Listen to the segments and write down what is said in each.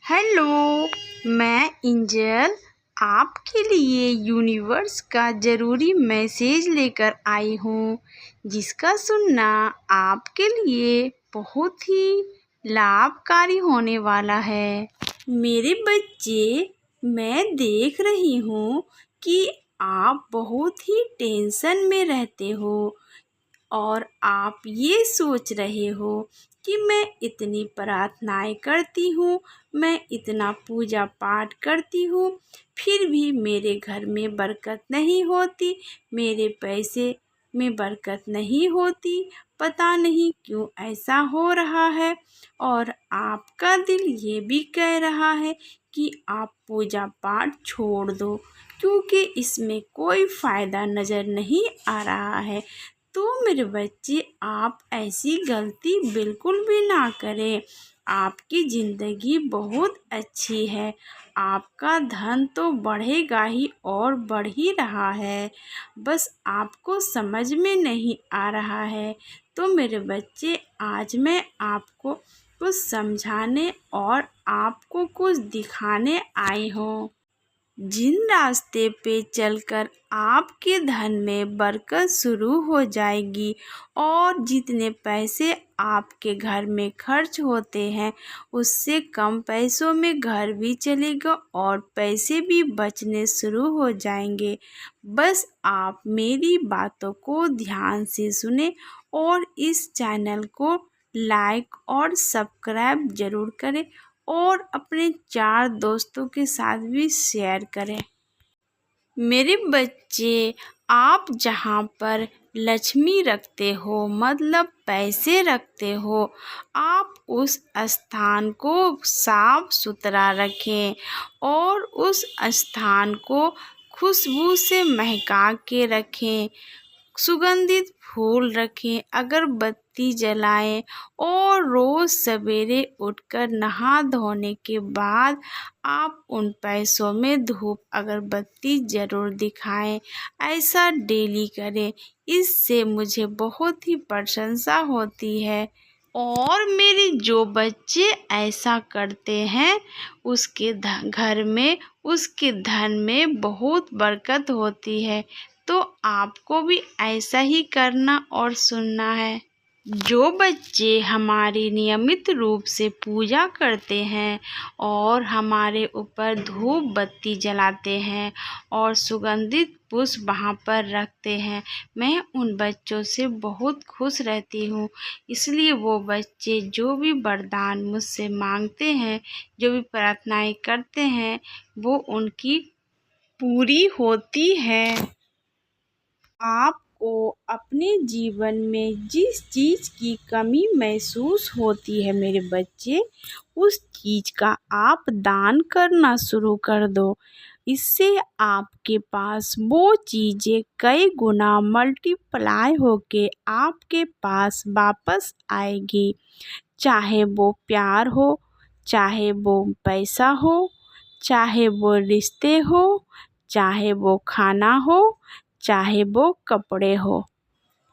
Hello, मैं इंजल आपके लिए यूनिवर्स का ज़रूरी मैसेज लेकर आई हूँ, जिसका सुनना आपके लिए बहुत ही लाभकारी होने वाला है। मेरे बच्चे, मैं देख रही हूँ कि आप बहुत ही टेंशन में रहते हो और आप ये सोच रहे हो कि मैं इतनी प्रार्थनाएं करती हूँ, मैं इतना पूजा पाठ करती हूँ, फिर भी मेरे घर में बरकत नहीं होती, मेरे पैसे में बरकत नहीं होती, पता नहीं क्यों ऐसा हो रहा है। और आपका दिल ये भी कह रहा है कि आप पूजा पाठ छोड़ दो, क्योंकि इसमें कोई फ़ायदा नज़र नहीं आ रहा है। तो मेरे बच्चे, आप ऐसी गलती बिल्कुल भी ना करें। आपकी ज़िंदगी बहुत अच्छी है, आपका धन तो बढ़ेगा ही और बढ़ ही रहा है, बस आपको समझ में नहीं आ रहा है। तो मेरे बच्चे, आज मैं आपको कुछ समझाने और आपको कुछ दिखाने आई हूँ। जिन रास्ते पे चलकर आपके धन में बरकत शुरू हो जाएगी और जितने पैसे आपके घर में खर्च होते हैं, उससे कम पैसों में घर भी चलेगा और पैसे भी बचने शुरू हो जाएंगे। बस आप मेरी बातों को ध्यान से सुने और इस चैनल को लाइक और सब्सक्राइब ज़रूर करें और अपने 4 दोस्तों के साथ भी शेयर करें। मेरे बच्चे, आप जहाँ पर लक्ष्मी रखते हो, मतलब पैसे रखते हो, आप उस स्थान को साफ सुथरा रखें और उस स्थान को खुशबू से महका के रखें, सुगंधित फूल रखें, अगरबत्ती जलाएं और रोज़ सवेरे उठकर नहा धोने के बाद आप उन पैसों में धूप अगरबत्ती ज़रूर दिखाएं। ऐसा डेली करें, इससे मुझे बहुत ही प्रशंसा होती है। और मेरे जो बच्चे ऐसा करते हैं, उसके घर में, उसके धन में बहुत बरकत होती है। तो आपको भी ऐसा ही करना और सुनना है। जो बच्चे हमारी नियमित रूप से पूजा करते हैं और हमारे ऊपर धूप बत्ती जलाते हैं और सुगंधित पुष्प वहाँ पर रखते हैं, मैं उन बच्चों से बहुत खुश रहती हूँ। इसलिए वो बच्चे जो भी वरदान मुझसे मांगते हैं, जो भी प्रार्थनाएं करते हैं, वो उनकी पूरी होती है। आपको अपने जीवन में जिस चीज़ की कमी महसूस होती है मेरे बच्चे, उस चीज़ का आप दान करना शुरू कर दो। इससे आपके पास वो चीज़ें कई गुना मल्टीप्लाई होके आपके पास वापस आएगी। चाहे वो प्यार हो, चाहे वो पैसा हो, चाहे वो रिश्ते हो, चाहे वो खाना हो, चाहे वो कपड़े हो।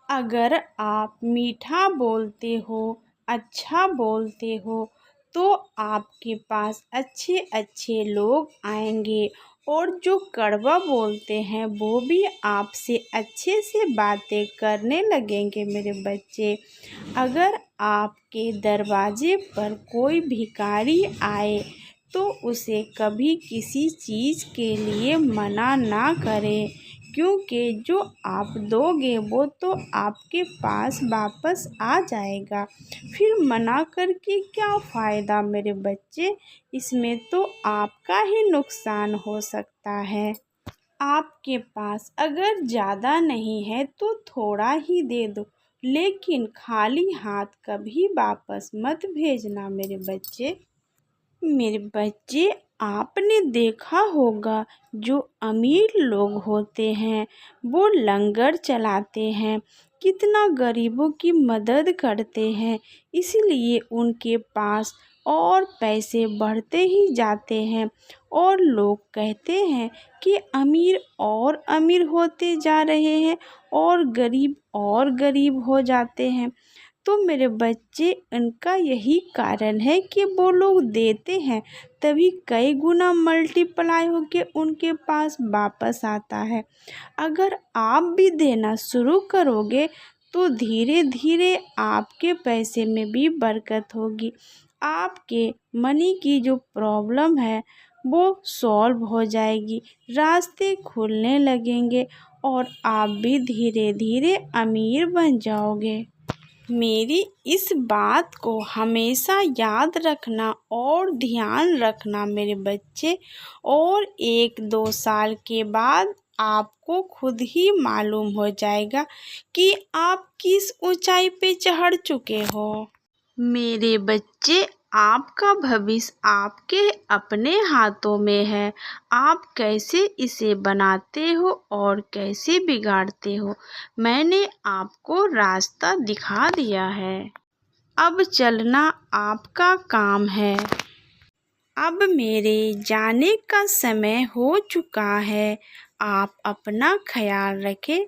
अगर आप मीठा बोलते हो, अच्छा बोलते हो, तो आपके पास अच्छे अच्छे लोग आएंगे और जो कड़वा बोलते हैं वो भी आपसे अच्छे से बातें करने लगेंगे मेरे बच्चे। अगर आपके दरवाजे पर कोई भिखारी आए तो उसे कभी किसी चीज़ के लिए मना ना करें, क्योंकि जो आप दोगे वो तो आपके पास वापस आ जाएगा। फिर मना करके क्या फ़ायदा मेरे बच्चे, इसमें तो आपका ही नुकसान हो सकता है। आपके पास अगर ज़्यादा नहीं है तो थोड़ा ही दे दो, लेकिन खाली हाथ कभी वापस मत भेजना मेरे बच्चे। मेरे बच्चे, आपने देखा होगा जो अमीर लोग होते हैं वो लंगर चलाते हैं, कितना गरीबों की मदद करते हैं, इसलिए उनके पास और पैसे बढ़ते ही जाते हैं और लोग कहते हैं कि अमीर और अमीर होते जा रहे हैं और गरीब हो जाते हैं। तो मेरे बच्चे, उनका यही कारण है कि वो लोग देते हैं, तभी कई गुना मल्टीप्लाई होके उनके पास वापस आता है। अगर आप भी देना शुरू करोगे तो धीरे धीरे आपके पैसे में भी बरकत होगी। आपके मनी की जो प्रॉब्लम है वो सॉल्व हो जाएगी, रास्ते खुलने लगेंगे और आप भी धीरे धीरे अमीर बन जाओगे। मेरी इस बात को हमेशा याद रखना और ध्यान रखना मेरे बच्चे, और 1-2 साल के बाद आपको खुद ही मालूम हो जाएगा कि आप किस ऊंचाई पे चढ़ चुके हो। मेरे बच्चे, आपका भविष्य आपके अपने हाथों में है। आप कैसे इसे बनाते हो और कैसे बिगाड़ते हो, मैंने आपको रास्ता दिखा दिया है। अब चलना आपका काम है। अब मेरे जाने का समय हो चुका है। आप अपना ख्याल रखें।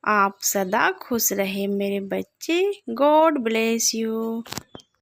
आप सदा खुश रहे मेरे बच्चे। God bless you.